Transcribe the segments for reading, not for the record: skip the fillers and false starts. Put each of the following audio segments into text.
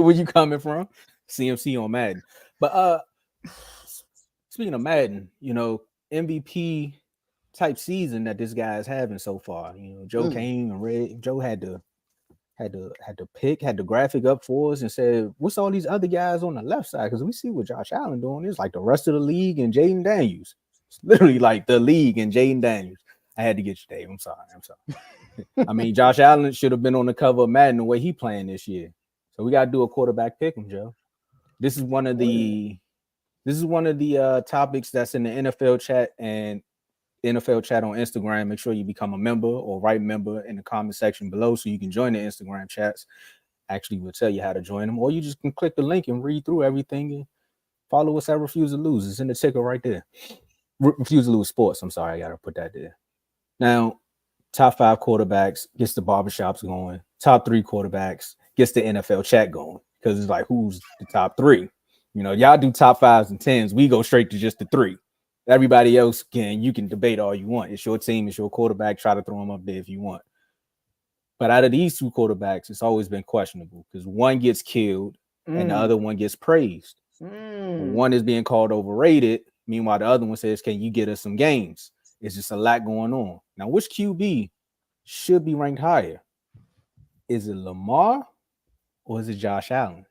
Where you coming from? CMC on Madden. But speaking of Madden, MVP type season that this guy is having so far. Joe came and read. Joe had the graphic up for us and said, "What's all these other guys on the left side?" Because we see what Josh Allen doing is like the rest of the league and Jaden Daniels. It's literally like the league and Jaden Daniels. I had to get you, Dave. I'm sorry. I mean, Josh Allen should have been on the cover of Madden the way he playing this year. So we got to do a quarterback pick him, Joe. This is one of the topics that's in the NFL chat and NFL chat on Instagram. Make sure you become a member or write member in the comment section below so you can join the Instagram chats. Actually, we'll tell you how to join them, or you just can click the link and read through everything and follow us at Refuse to Lose. It's in the ticker right there. Refuse to Lose Sports. I'm sorry, I gotta put that there. Now, top 5 quarterbacks gets the barbershops going. Top 3 quarterbacks gets the NFL chat going because it's like, who's the top 3? Y'all do top 5s and 10s. We go straight to just the 3. Everybody else you can debate all you want. It's your team, it's your quarterback. Try to throw them up there if you want. But out of these 2 quarterbacks, it's always been questionable because one gets killed and the other one gets praised. One is being called overrated. Meanwhile, the other one says, "Can you get us some games?" It's just a lot going on. Now, which QB should be ranked higher? Is it Lamar or is it Josh Allen?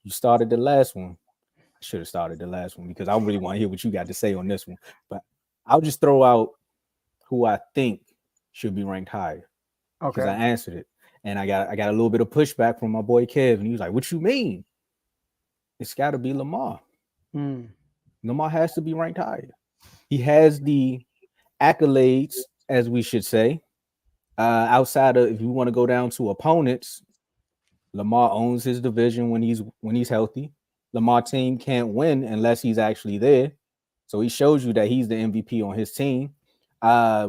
You started the last one. I should have started the last one because I really want to hear what you got to say on this one. But I'll just throw out who I think should be ranked higher. Because I answered it. And I got a little bit of pushback from my boy Kev. And he was like, "What you mean?" It's got to be Lamar. Lamar has to be ranked higher. He has the accolades, as we should say. Outside of, if you want to go down to opponents, Lamar owns his division when he's healthy. Lamar team can't win unless he's actually there. So he shows you that he's the MVP on his team.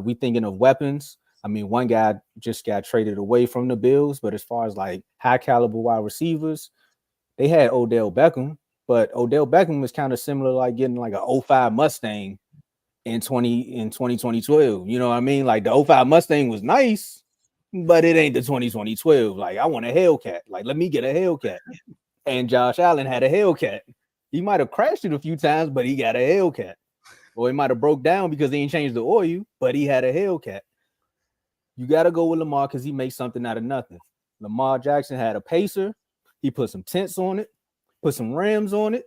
We thinking of weapons. I mean, one guy just got traded away from the Bills, but as far as like high caliber wide receivers, they had Odell Beckham, but Odell Beckham was kind of similar, like getting like a 05 Mustang in 2012. You know what I mean? Like the 05 Mustang was nice, but it ain't the 2012. Like, I want a Hellcat. Like, let me get a Hellcat. And Josh Allen had a Hellcat. He might have crashed it a few times, but he got a Hellcat. Or he might have broke down because they ain't changed the oil, but he had a Hellcat. You got to go with Lamar because he makes something out of nothing. Lamar Jackson had a Pacer. He put some tents on it, put some rims on it.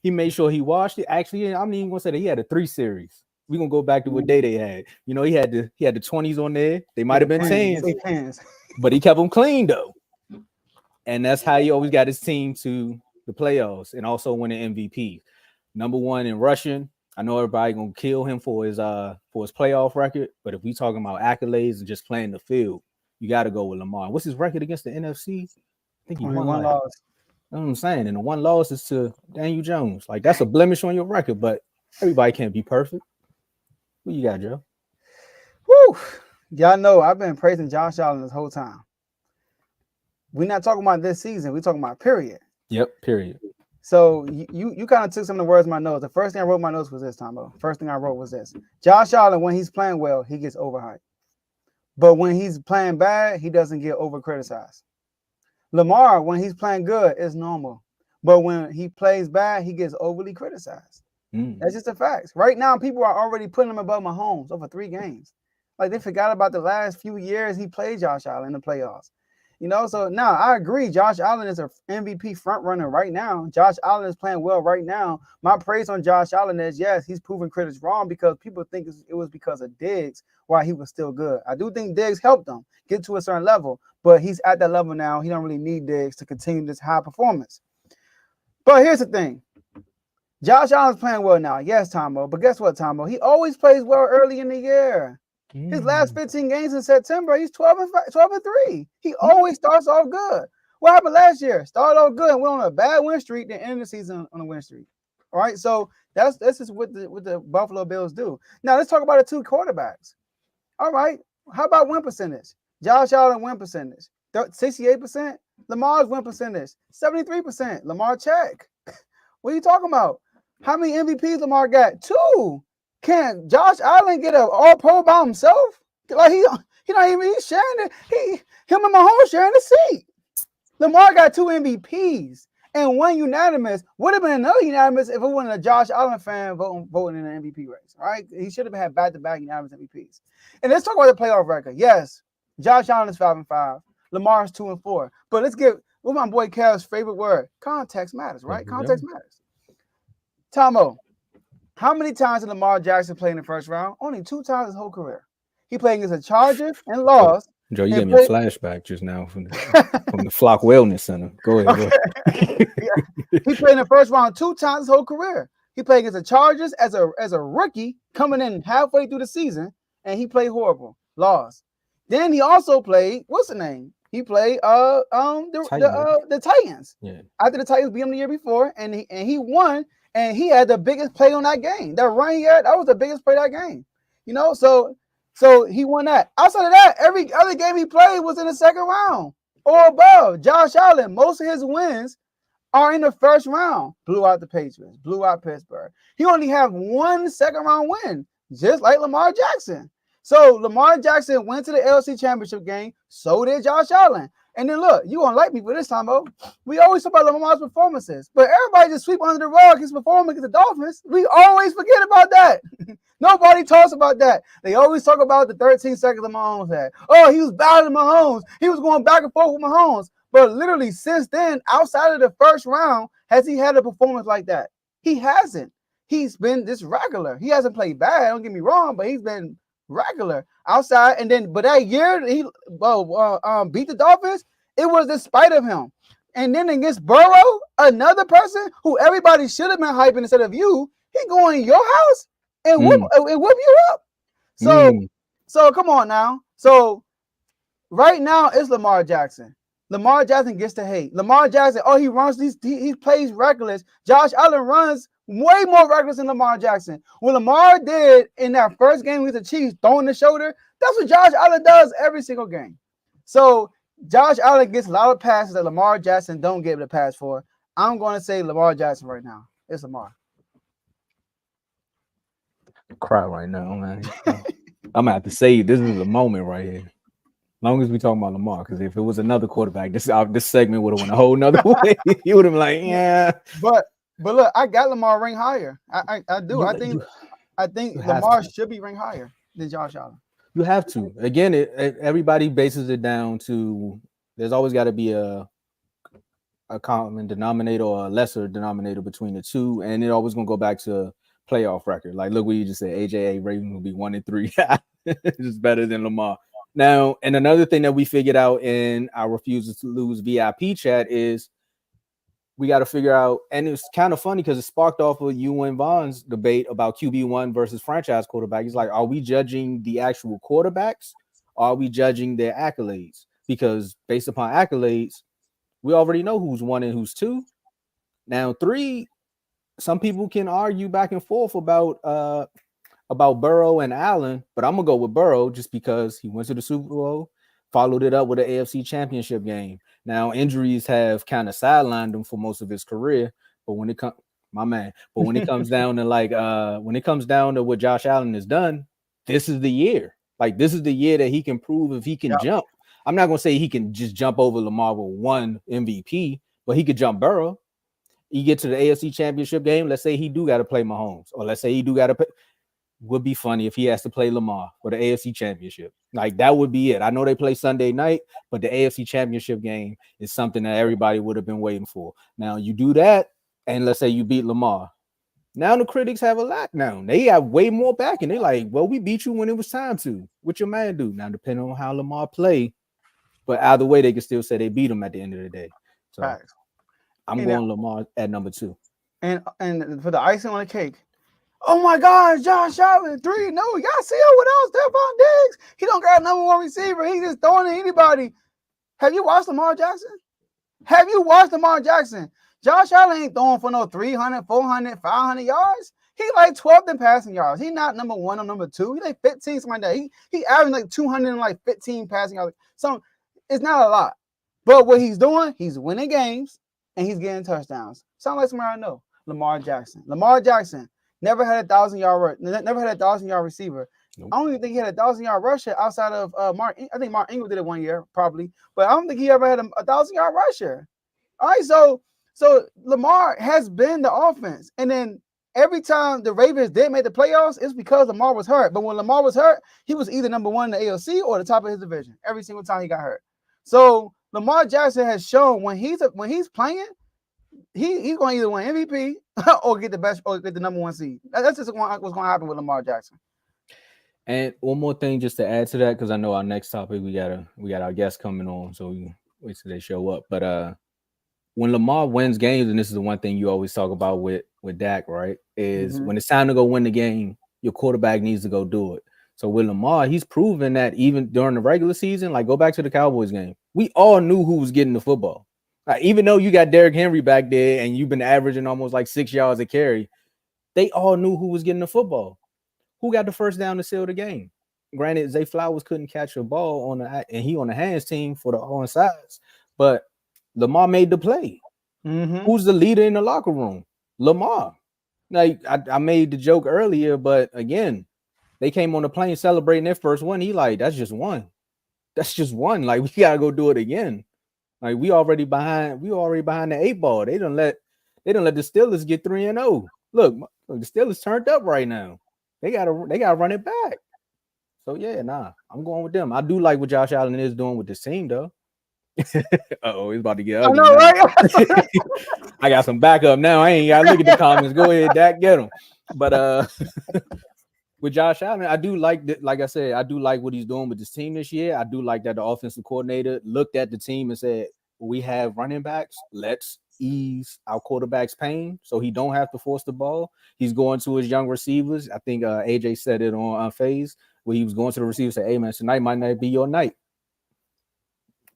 He made sure he washed it. Actually, I'm even going to say that he had a 3 Series. We're going to go back to what day they had. He had the 20s on there. They might have been 10s. But he kept them clean, though. And that's how he always got his team to the playoffs and also winning MVP. Number 1 in rushing. I know everybody gonna kill him for his playoff record, but if we talking about accolades and just playing the field, you got to go with Lamar. What's his record against the NFC? I think he won one loss. You know what I'm saying? And the one loss is to Daniel Jones. Like, that's a blemish on your record, but everybody can't be perfect. What you got, Joe? Woo! Y'all know I've been praising Josh Allen this whole time. We're not talking about this season. We're talking about period. Yep, period. So you kind of took some of the words in my notes. The first thing I wrote in my notes was this, Tomo. First thing I wrote was this. Josh Allen, when he's playing well, he gets overhyped. But when he's playing bad, he doesn't get over-criticized. Lamar, when he's playing good, is normal. But when he plays bad, he gets overly criticized. That's just a fact. Right now, people are already putting him above Mahomes over 3 games. Like, they forgot about the last few years he played Josh Allen in the playoffs. So now I agree. Josh Allen is an MVP front runner right now. Josh Allen is playing well right now. My praise on Josh Allen is, yes, he's proven critics wrong because people think it was because of Diggs why he was still good. I do think Diggs helped him get to a certain level, but he's at that level now. He don't really need Diggs to continue this high performance. But here's the thing. Josh Allen's playing well now. Yes, Tomo. But guess what, Tomo? He always plays well early in the year. His last 15 games in September, he's 12-3. He always starts off good. What happened last year? Started off good and went on a bad win streak, then ended the season on a win streak. All right, so that's just what the Buffalo Bills do. Now let's talk about the 2 quarterbacks. All right, how about win percentage? Josh Allen win percentage, 68%. Lamar's win percentage, 73%. Lamar check. What are you talking about? How many MVPs Lamar got? 2. Can Josh Allen get an All-Pro by himself? Like he's not even sharing it. Him and Mahomes sharing the seat. Lamar got 2 MVPs and one unanimous. Would have been another unanimous if it wasn't a Josh Allen fan voting in the MVP race. All right, he should have had back-to-back unanimous MVPs. And let's talk about the playoff record. Yes, Josh Allen is 5-5. Lamar's 2-4. But let's get what my boy Kev's favorite word: context matters. Right? Context matters. Tomo, how many times did Lamar Jackson play in the first round? Only 2 times his whole career. He played against the Chargers and lost. Joe, you gave me a flashback just now from the Flock Wellness Center. Go ahead. Okay. Yeah. He played in the first round 2 times his whole career. He played against the Chargers as a rookie coming in halfway through the season, and he played horrible, lost. Then he also played, what's the name? He played the Titans. Yeah. After the Titans beat him the year before, and he won, and he had the biggest play on that game. That run he had, that was the biggest play of that game. You know, so he won that. Outside of that, every other game he played was in the second round or above. Josh Allen, most of his wins are in the first round. Blew out the Patriots, blew out Pittsburgh. He only have 1 second round win, just like Lamar Jackson. So Lamar Jackson went to the LC Championship game. So did Josh Allen. And then look, you gonna like me for this time, though. We always talk about Lamar's performances, but everybody just sweep under the rug his performance against the Dolphins. We always forget about that. Nobody talks about that. They always talk about the 13 seconds Mahomes had. Oh, he was battling Mahomes. He was going back and forth with Mahomes. But literally since then, outside of the first round, has he had a performance like that? He hasn't. He's been this regular. He hasn't played bad. Don't get me wrong, but he's been regular outside. And then, but that year he beat the Dolphins, it was in spite of him. And then against Burrow, another person who everybody should have been hyping instead of you, he going in your house and whoop you up. So come on now. So right now it's Lamar Jackson. Lamar Jackson gets the hate. Lamar Jackson, he runs these, he plays reckless. Josh Allen runs way more reckless than Lamar Jackson. What Lamar did in that first game with the Chiefs, throwing the shoulder, that's what Josh Allen does every single game. So Josh Allen gets a lot of passes that Lamar Jackson don't get the pass for. I'm going to say Lamar Jackson right now. It's Lamar. Cry right now, man. I'm gonna have to say this is the moment right here. As long as we talking about Lamar, because if it was another quarterback, this segment would have went a whole nother way. You would have been like, yeah. But look, I got Lamar ring higher. I do. I think Lamar should be ranked higher than Josh Allen. You have to. Again, everybody bases it down to there's always got to be a common denominator or a lesser denominator between the two, and it always gonna go back to playoff record. Like, look what you just said. AJA Ravens will be 1-3. It's better than Lamar. Now, and another thing that we figured out in our Refusal to Lose VIP chat is we got to figure out, and it's kind of funny because it sparked off of you and Vaughn's debate about QB1 versus franchise quarterback. He's like, are we judging the actual quarterbacks? Or are we judging their accolades? Because based upon accolades, we already know who's 1 and who's 2. Now, 3, some people can argue back and forth about Burrow and Allen, but I'm gonna go with Burrow just because he went to the Super Bowl, followed it up with an AFC Championship game. Now injuries have kind of sidelined him for most of his career, but when it comes, when it comes down to what Josh Allen has done, this is the year. Like, this is the year that he can prove if he can jump. I'm not gonna say he can just jump over Lamar with 1 MVP, but he could jump Burrow. You get to the AFC Championship game. Let's say he do got to play Mahomes, or let's say he do got to play. Would be funny if he has to play Lamar for the AFC Championship. Like, that would be it. I know they play Sunday night, but the AFC Championship game is something that everybody would have been waiting for. Now you do that, and let's say you beat Lamar. Now the critics have a lockdown. They have way more backing. They're like, well, we beat you when it was time to. What your man do? Now, depending on how Lamar play, but either way, they can still say they beat him at the end of the day. So I'm going Lamar at number 2. And for the icing on the cake, oh my God, Josh Allen 3. No, y'all see what else? Stephon Diggs. He don't got number 1 receiver. He just throwing at anybody. Have you watched Lamar Jackson? Josh Allen ain't throwing for no 300, 400, 500 yards. He like 12th in passing yards. He not number 1 or number 2. He like 15, something like that. He averaging like 215 passing yards. So it's not a lot. But what he's doing, he's winning games and he's getting touchdowns. Sound like somebody I know. Lamar Jackson. Never had a 1,000-yard receiver Nope. I don't even think he had a 1,000-yard rusher outside of Mark. I think Mark Ingram did it one year, probably, but I don't think he ever had a 1,000-yard rusher. All right, so Lamar has been the offense, and then every time the Ravens did make the playoffs, it's because Lamar was hurt. But when Lamar was hurt, he was either number one in the AFC or the top of his division every single time he got hurt. So Lamar Jackson has shown when he's playing, he's going to either win MVP or get the best or get the number one seed. That's just what's going to happen with Lamar Jackson. And one more thing, just to add to that, because I know our next topic we got our guests coming on, so we wait till they show up. But when Lamar wins games, and this is the one thing you always talk about with Dak, right? Is when it's time to go win the game, your quarterback needs to go do it. So with Lamar, he's proven that even during the regular season, like go back to the Cowboys game, we all knew who was getting the football. Like, even though you got Derrick Henry back there and you've been averaging almost like 6 yards a carry, they all knew who was getting the football. Who got the first down to seal the game? Granted, Zay Flowers couldn't catch a ball and he on the hands team for the on sides, but Lamar made the play. Who's the leader in the locker room? Lamar. Like I made the joke earlier, but again, they came on the plane celebrating their first one. He like, that's just one. That's just one. Like, we gotta go do it again. Like, we already behind the 8 ball. They don't let the Steelers get 3-0. Look, the Steelers turned up right now. They gotta run it back. So yeah, I'm going with them. I do like what Josh Allen is doing with this team, though. Uh-oh, he's about to get ugly. I know, right? I got some backup now. I ain't gotta look at the comments. Go ahead, Dak, get him. But with Josh Allen, I do like that. Like I said, I do like what he's doing with this team this year. I do like that the offensive coordinator looked at the team and said, we have running backs. Let's ease our quarterback's pain so he don't have to force the ball. He's going to his young receivers. I think AJ said it on Phase where he was going to the receivers and said, hey, man, tonight might not be your night.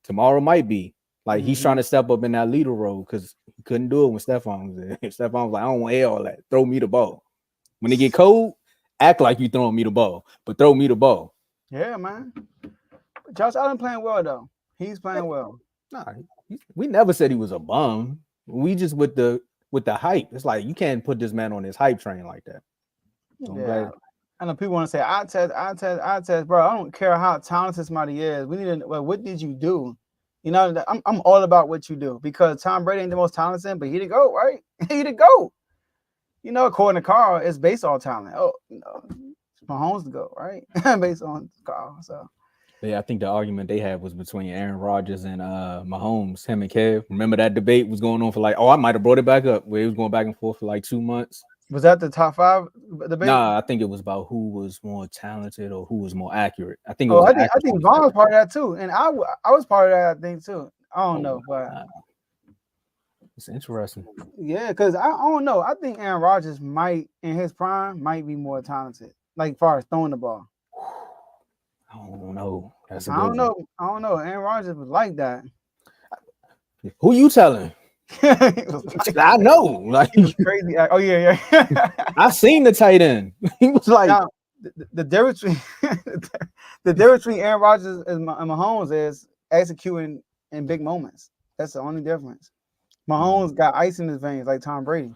Tomorrow might be. Like, he's trying to step up in that leader role because he couldn't do it when Stephon was there. Stephon was like, I don't want to hear all that. Throw me the ball. When they get cold, act like you throwing me the ball, but throw me the ball. Yeah, man. Josh Allen playing well, though. He's playing well. Nah, we never said he was a bum. We just with the hype. It's like, you can't put this man on his hype train like that. So yeah. I know people want to say, I test, bro. I don't care how talented somebody is. We need to, well, what did you do? You know, I'm all about what you do because Tom Brady ain't the most talented, but he the GOAT, right? He the GOAT. You know, according to Carl, it's based on talent. Oh, you know, Mahomes the GOAT, right? Based on Carl. So yeah, I think the argument they had was between Aaron Rodgers and Mahomes, him and Kev. Remember that debate was going on for like, I might have brought it back up where it was going back and forth for like 2 months. Was that the top 5 debate? Nah, I think it was about who was more talented or who was more accurate. I think. I think Vaughn was part of that too, and I was part of that thing too. I don't know, but it's interesting. Yeah, because I don't know. I think Aaron Rodgers might, in his prime, might be more talented, like as far as throwing the ball. I don't know. I don't know. Aaron Rodgers was like that. Who you telling? I know, like crazy. Oh yeah. I seen the tight end. He was like, now, the difference between Aaron Rodgers and Mahomes is executing in big moments. That's the only difference. Mahomes got ice in his veins like Tom Brady.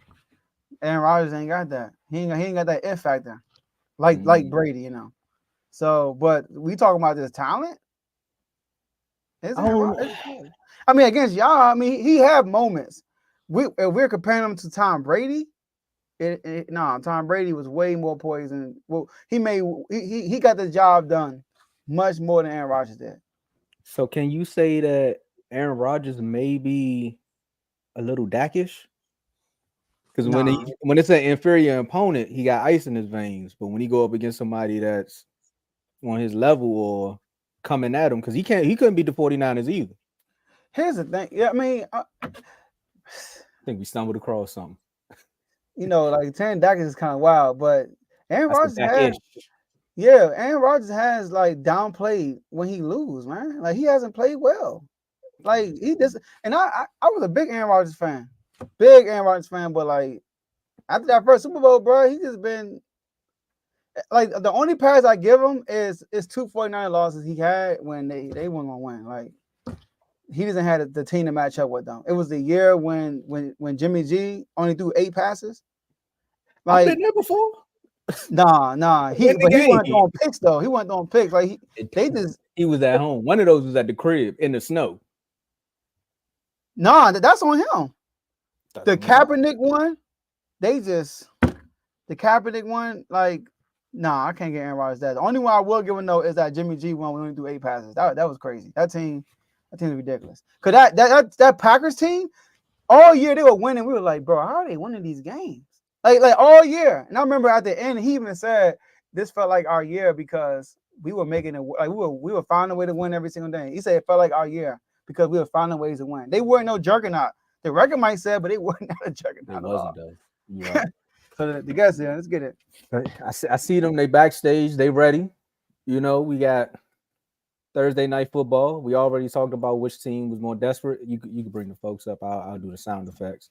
Aaron Rodgers ain't got that. He ain't got that it factor like Brady, you know. So, but we talking about this talent. I mean, against y'all, I mean, he had moments. If we're comparing him to Tom Brady, Tom Brady was way more poison. Well, he got the job done much more than Aaron Rodgers did. So, can you say that Aaron Rodgers may be a little Dakish? Because when it's an inferior opponent, he got ice in his veins. But when he go up against somebody that's on his level or coming at him, because he couldn't beat the 49ers either. Here's the thing. Yeah, I mean, I think we stumbled across something. You know, like Tanner Dakish is kind of wild, but Aaron Rodgers Aaron Rodgers has like downplayed when he lose, man. Like he hasn't played well. Like he just, and I was a big Aaron Rodgers fan, but like after that first Super Bowl, bro, he just been like the only pass I give him is 2 49 losses he had when they weren't gonna win. Like he doesn't have the team to match up with them. It was the year when Jimmy G only threw 8 passes. Like, I've been there before. Nah. Win He the wasn't game. throwing picks though. He wasn't throwing picks. Like they just He was at home. One of those was at the crib in the snow. that's on him. That's The what I'm saying. Kaepernick one, the Kaepernick one, like, I can't get Aaron Rodgers that. The only one I will give a no is that Jimmy G one. We only do 8 passes. That was crazy. That team is ridiculous. Cause that Packers team all year they were winning. We were like, bro, how are they winning these games? Like all year. And I remember at the end he even said this felt like our year because we were making it like we were finding a way to win every single day. He said it felt like our year because we were finding ways to win. They weren't no juggernaut. The record might say, but they weren't a juggernaut. It wasn't though. You're right. So the guys there, let's get it. I see them. They backstage. They ready. We got Thursday night football. We already talked about which team was more desperate. You could bring the folks up. I'll do the sound effects.